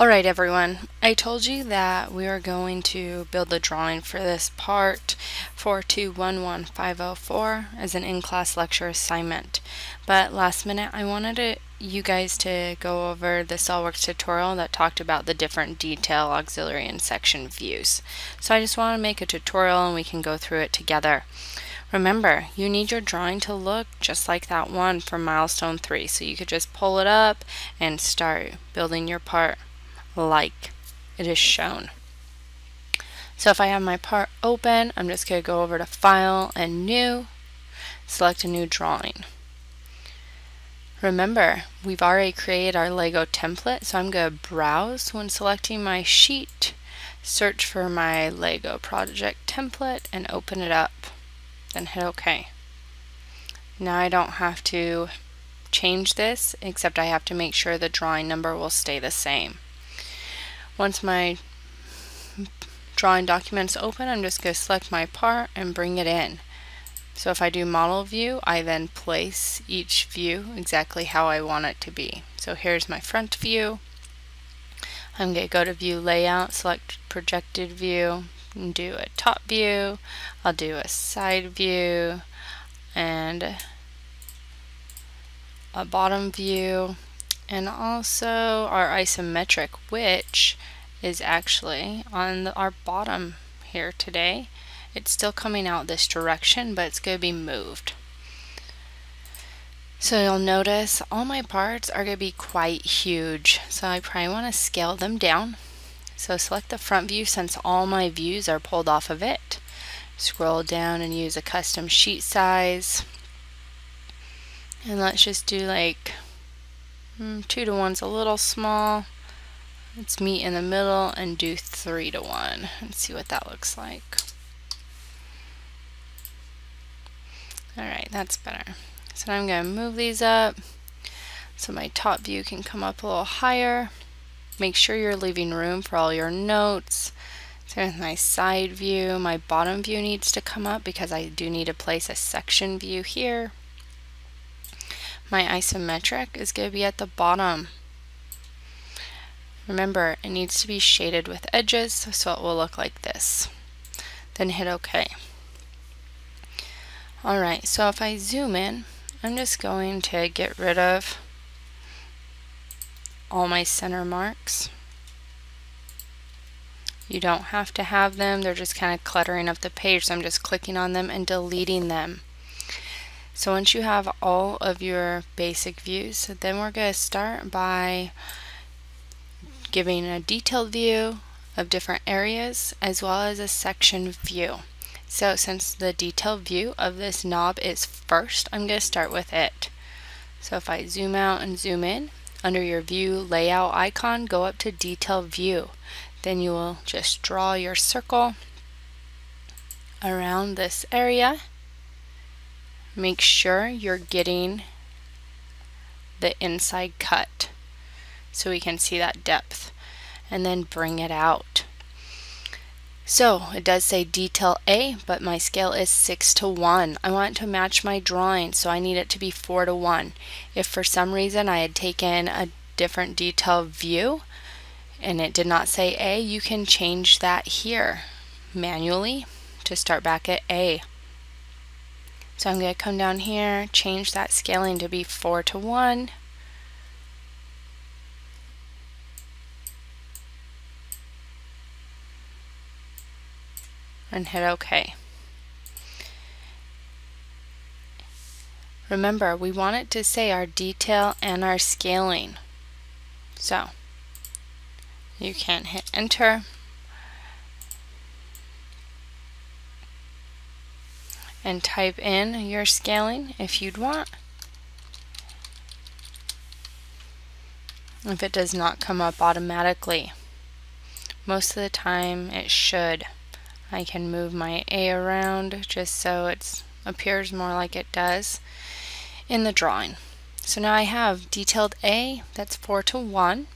Alright everyone, I told you that we are going to build the drawing for this part 4211504 as an in-class lecture assignment. But last minute I wanted you guys to go over the SOLIDWORKS tutorial that talked about the different detail, auxiliary, and section views. So I just want to make a tutorial and we can go through it together. Remember, you need your drawing to look just like that one from milestone 3. So you could just pull it up and start building your part like it is shown. So if I have my part open, I'm just going to go over to File and New, select a new drawing. Remember, we've already created our Lego template, so I'm going to browse when selecting my sheet, search for my Lego project template, and open it up. Then hit OK. Now I don't have to change this, except I have to make sure the drawing number will stay the same. Once my drawing document's open, I'm just going to select my part and bring it in. So if I do model view, I then place each view exactly how I want it to be. So here's my front view. I'm going to go to view layout, select projected view, and do a top view. I'll do a side view and a bottom view, and also our isometric, which is actually on our bottom here today. It's still coming out this direction, but it's going to be moved. So you'll notice all my parts are going to be quite huge, so I probably want to scale them down. So select the front view since all my views are pulled off of it. Scroll down and use a custom sheet size. And let's just do like 2:1's a little small. Let's meet in the middle and do 3:1 and see what that looks like. Alright, that's better. So now I'm going to move these up so my top view can come up a little higher. Make sure you're leaving room for all your notes. So with my side view, my bottom view needs to come up because I do need to place a section view here. My isometric is going to be at the bottom. Remember, it needs to be shaded with edges, so it will look like this. Then hit OK. Alright, so if I zoom in, I'm just going to get rid of all my center marks. You don't have to have them, they're just kind of cluttering up the page, so I'm just clicking on them and deleting them. So once you have all of your basic views, then we're going to start by giving a detailed view of different areas as well as a section view. So since the detailed view of this knob is first, I'm going to start with it. So if I zoom out and zoom in, under your view layout icon, go up to detailed view. Then you will just draw your circle around this area. Make sure you're getting the inside cut so we can see that depth, and then bring it out. So it does say detail A, but my scale is 6:1. I want it to match my drawing, so I need it to be 4:1. If for some reason I had taken a different detail view and it did not say A, you can change that here manually to start back at A. So I'm going to come down here, change that scaling to be 4:1. And hit OK. Remember, we want it to say our detail and our scaling. So you can hit enter and type in your scaling if you'd want. If it does not come up automatically, most of the time it should. I can move my A around just so it appears more like it does in the drawing. So now I have detailed A, that's 4:1.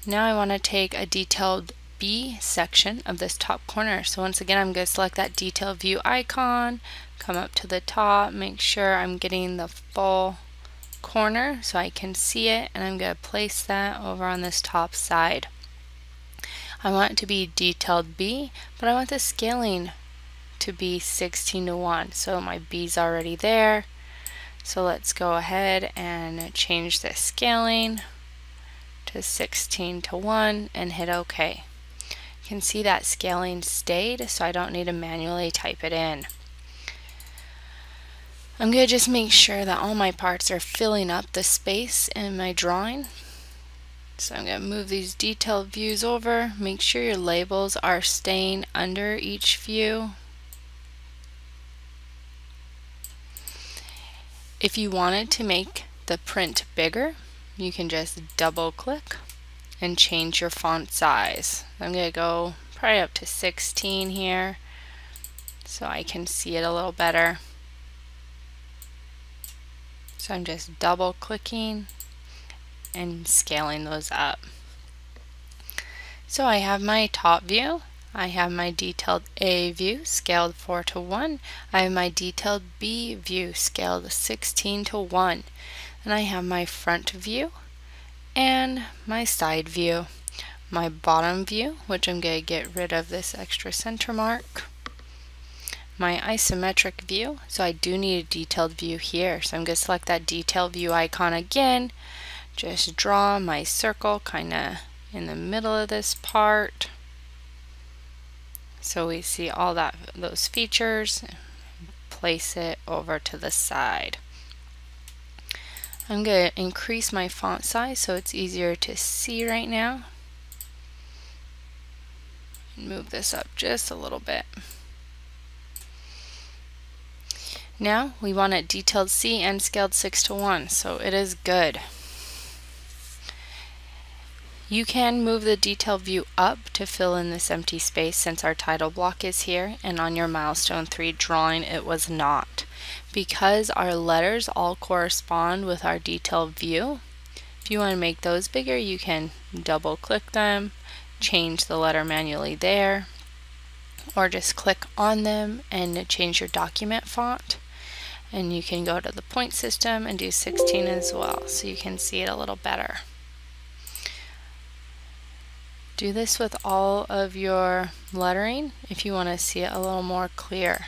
Now I want to take a detailed B section of this top corner. So once again, I'm going to select that detail view icon, come up to the top, make sure I'm getting the full corner so I can see it, and I'm going to place that over on this top side. I want it to be detailed B, but I want the scaling to be 16:1. So my B's already there. So let's go ahead and change the scaling to 16:1 and hit OK. You can see that scaling stayed, so I don't need to manually type it in. I'm going to just make sure that all my parts are filling up the space in my drawing. So I'm going to move these detailed views over. Make sure your labels are staying under each view. If you wanted to make the print bigger, you can just double click and change your font size. I'm going to go probably up to 16 here so I can see it a little better. So I'm just double clicking and scaling those up. So I have my top view, I have my detailed A view scaled 4:1, I have my detailed B view scaled 16:1, and I have my front view and my side view. My bottom view, which I'm going to get rid of this extra center mark. My isometric view, so I do need a detailed view here, so I'm going to select that detailed view icon again, just draw my circle kind of in the middle of this part so we see all those features. Place it over to the side. I'm going to increase my font size so it's easier to see right now. Move this up just a little bit. Now we want it detailed C and scaled 6:1, so it is good. You can move the detail view up to fill in this empty space since our title block is here, and on your Milestone 3 drawing it was not. Because our letters all correspond with our detailed view, if you want to make those bigger, you can double click them, change the letter manually there, or just click on them and change your document font. And you can go to the point system and do 16 as well, so you can see it a little better. Do this with all of your lettering if you want to see it a little more clear.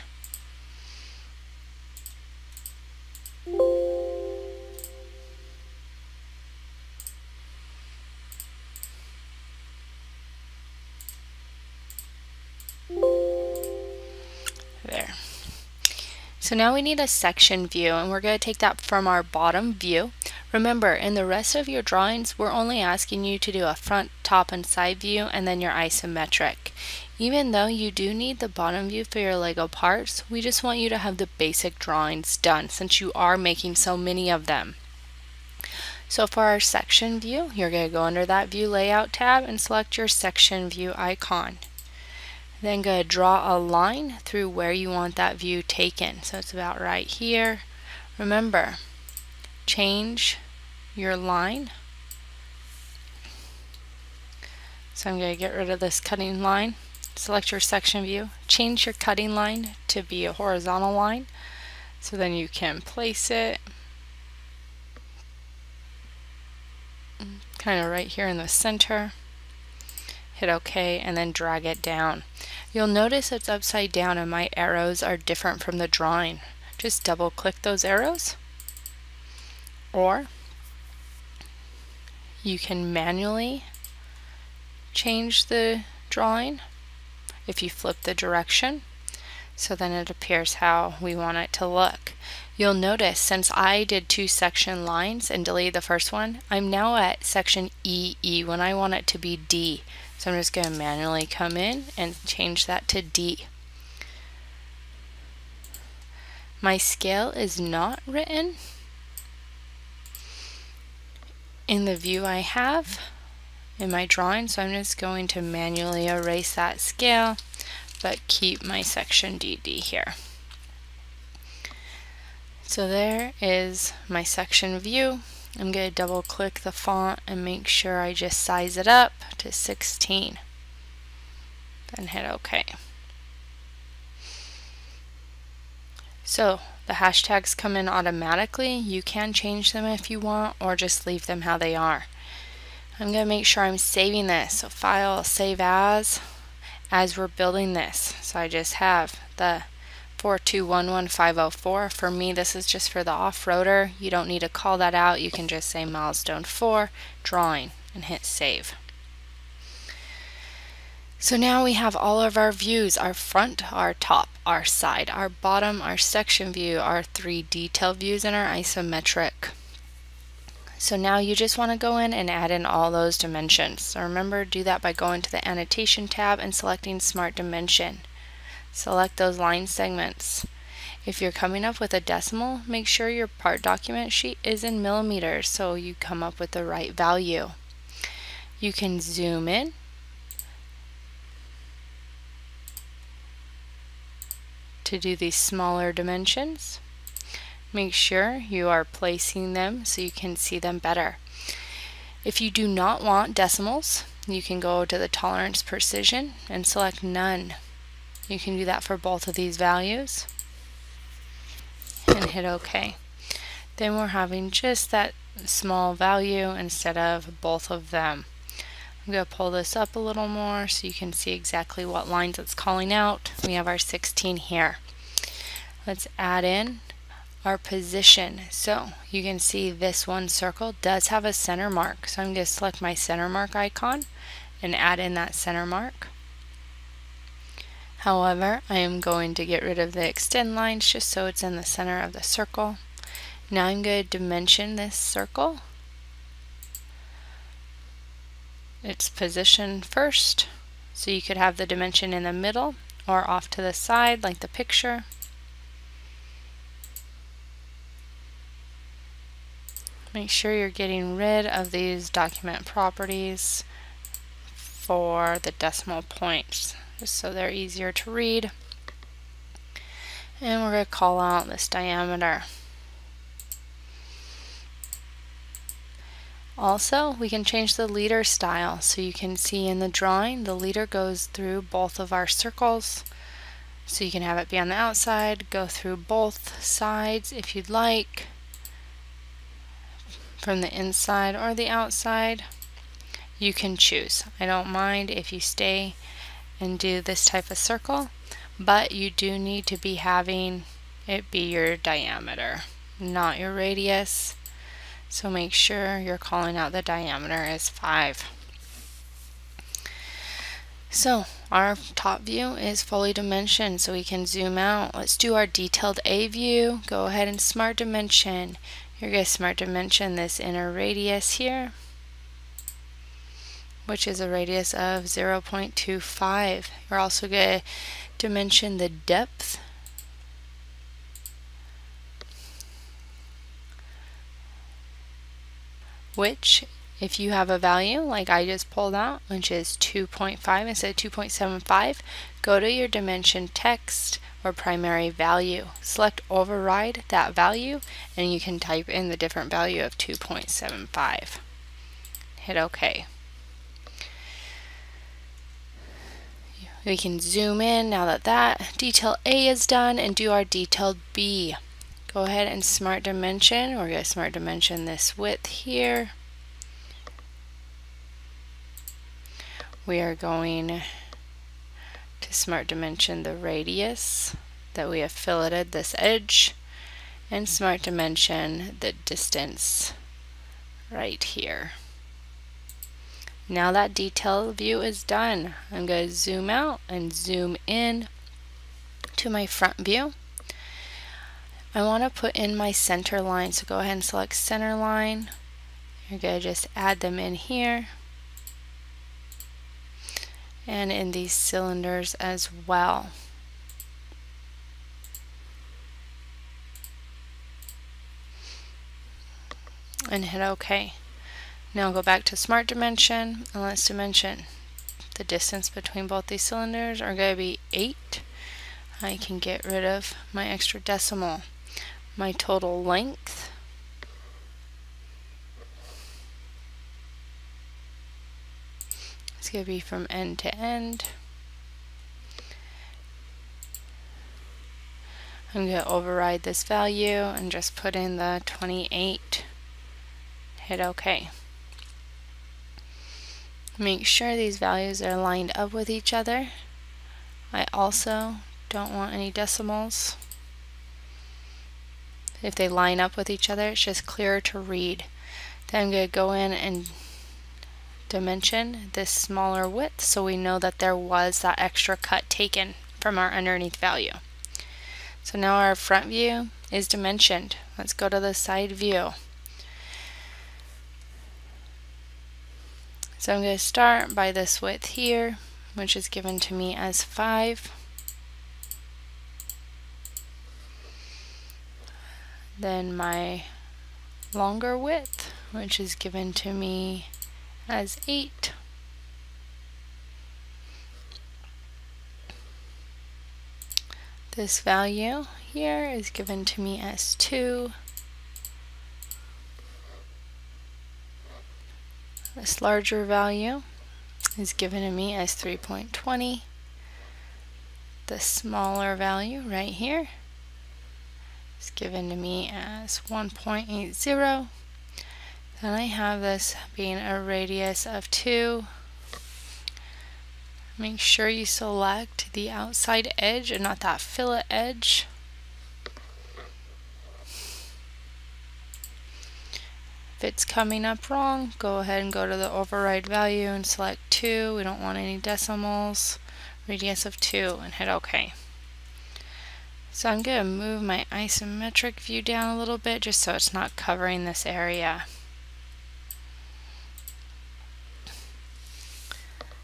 There. So now we need a section view, and we're going to take that from our bottom view. Remember, in the rest of your drawings, we're only asking you to do a front, top, and side view, and then your isometric. Even though you do need the bottom view for your Lego parts, we just want you to have the basic drawings done since you are making so many of them. So for our section view, you're going to go under that View Layout tab and select your section view icon. Then go draw a line through where you want that view taken. So it's about right here. Remember, change your line. So I'm going to get rid of this cutting line. Select your section view. Change your cutting line to be a horizontal line. So then you can place it kind of right here in the center. Hit OK and then drag it down. You'll notice it's upside down and my arrows are different from the drawing. Just double click those arrows, or you can manually change the drawing if you flip the direction, so then it appears how we want it to look. You'll notice since I did 2 section lines and deleted the first one, I'm now at section EE when I want it to be D. So I'm just going to manually come in and change that to D. My scale is not written in the view I have in my drawing, so I'm just going to manually erase that scale, but keep my section DD here. So there is my section view. I'm going to double click the font and make sure I just size it up to 16. Then hit OK. So the hashtags come in automatically. You can change them if you want, or just leave them how they are. I'm going to make sure I'm saving this. So File, Save As we're building this. So I just have the 4211504. For me, this is just for the off-roader. You don't need to call that out. You can just say milestone 4, drawing, and hit save. So now we have all of our views, our front, our top, our side, our bottom, our section view, our 3 detail views, and our isometric. So now you just want to go in and add in all those dimensions. So remember, do that by going to the Annotation tab and selecting Smart Dimension. Select those line segments. If you're coming up with a decimal, make sure your part document sheet is in millimeters so you come up with the right value. You can zoom in to do these smaller dimensions. Make sure you are placing them so you can see them better. If you do not want decimals, you can go to the Tolerance Precision and select None. You can do that for both of these values and hit OK. Then we're having just that small value instead of both of them. I'm going to pull this up a little more so you can see exactly what lines it's calling out. We have our 16 here. Let's add in our position. So you can see this one circle does have a center mark. So I'm going to select my center mark icon and add in that center mark. However, I am going to get rid of the extend lines just so it's in the center of the circle. Now I'm going to dimension this circle. Its position first, so you could have the dimension in the middle or off to the side like the picture. Make sure you're getting rid of these document properties for the decimal points, just so they're easier to read. And we're going to call out this diameter. Also, we can change the leader style, so you can see in the drawing the leader goes through both of our circles. So you can have it be on the outside, go through both sides if you'd like, from the inside or the outside. You can choose. I don't mind if you stay and do this type of circle, but you do need to be having it be your diameter, not your radius. So make sure you're calling out the diameter as 5. So our top view is fully dimensioned, so we can zoom out. Let's do our detailed A view. Go ahead and Smart Dimension. You're going to Smart Dimension this inner radius here, which is a radius of 0.25. You're also going to dimension the depth, which, if you have a value like I just pulled out, which is 2.5 instead of 2.75, go to your dimension text or primary value. Select override that value and you can type in the different value of 2.75. Hit OK. We can zoom in now that that detail A is done and do our detailed B. Go ahead and Smart Dimension. We're going to Smart Dimension this width here. We are going to Smart Dimension the radius that we have filleted this edge, and Smart Dimension the distance right here. Now that detail view is done, I'm going to zoom out and zoom in to my front view. I want to put in my center line, so go ahead and select center line. You're going to just add them in here and in these cylinders as well. And hit OK. Now go back to Smart Dimension and let's dimension. The distance between both these cylinders are going to be 8. I can get rid of my extra decimal. My total length is going to be from end to end. I'm going to override this value and just put in the 28. Hit OK. Make sure these values are lined up with each other. I also don't want any decimals. If they line up with each other, it's just clearer to read. Then I'm going to go in and dimension this smaller width so we know that there was that extra cut taken from our underneath value. So now our front view is dimensioned. Let's go to the side view. So I'm going to start by this width here, which is given to me as 5. Then my longer width, which is given to me as 8. This value here is given to me as 2. This larger value is given to me as 3.20. The smaller value right here is given to me as 1.80. Then I have this being a radius of 2. Make sure you select the outside edge and not that fillet edge. If it's coming up wrong, go ahead and go to the override value and select 2. We don't want any decimals. Radius of 2 and hit OK. So I'm going to move my isometric view down a little bit just so it's not covering this area.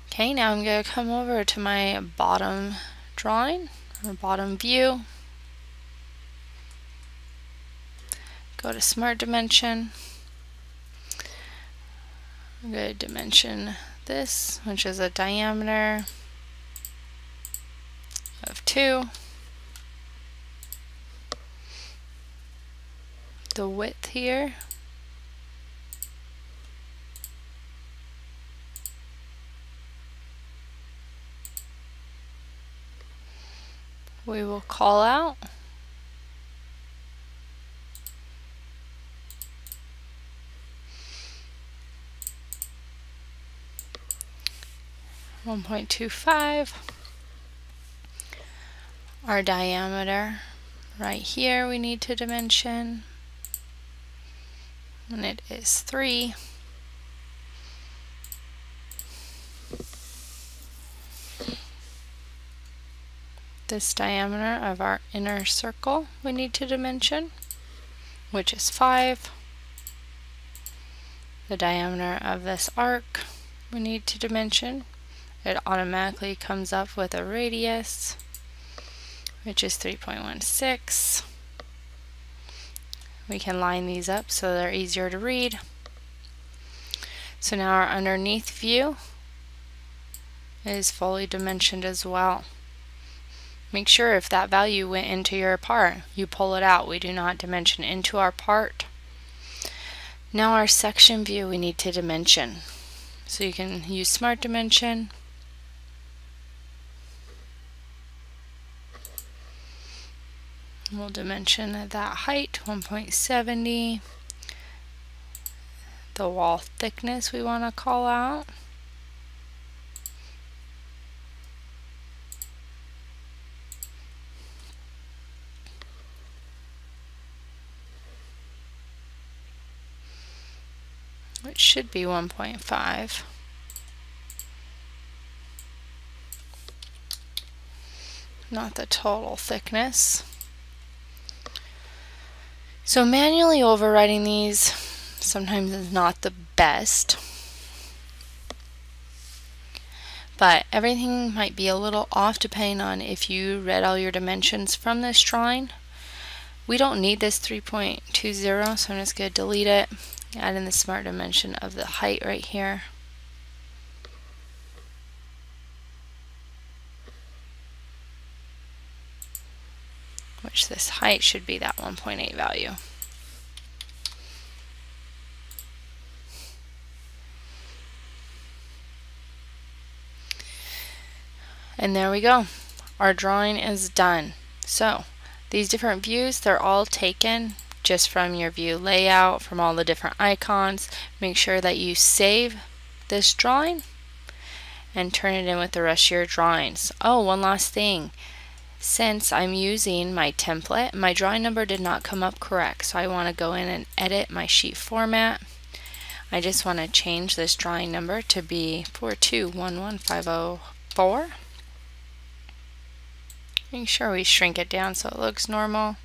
Okay, now I'm going to come over to my bottom drawing or bottom view. Go to Smart Dimension. I'm going to dimension this, which is a diameter of 2. The width here, we will call out 1.25. Our diameter right here we need to dimension, and it is 3. This diameter of our inner circle we need to dimension, which is 5. The diameter of this arc we need to dimension. It automatically comes up with a radius, which is 3.16. We can line these up so they're easier to read. So now our underneath view is fully dimensioned as well. Make sure if that value went into your part, you pull it out. We do not dimension into our part. Now our section view we need to dimension. So you can use Smart Dimension. We'll dimension that height, 1.70. The wall thickness we want to call out. Which should be 1.5. Not the total thickness. So manually overriding these sometimes is not the best, but everything might be a little off depending on if you read all your dimensions from this drawing. We don't need this 3.20, so I'm just going to delete it. Add in the Smart Dimension of the height right here. Which this height should be that 1.8 value. And there we go. Our drawing is done. So these different views, they're all taken just from your view layout, from all the different icons. Make sure that you save this drawing and turn it in with the rest of your drawings. Oh, one last thing. Since I'm using my template, my drawing number did not come up correct, so I want to go in and edit my sheet format. I just want to change this drawing number to be 4211504. Make sure we shrink it down so it looks normal.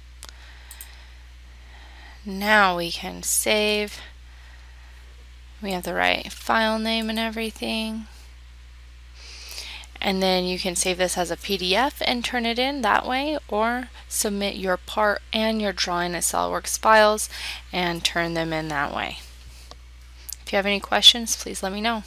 Now we can save. We have the right file name and everything. And then you can save this as a PDF and turn it in that way, or submit your part and your drawing as SOLIDWORKS files and turn them in that way. If you have any questions, please let me know.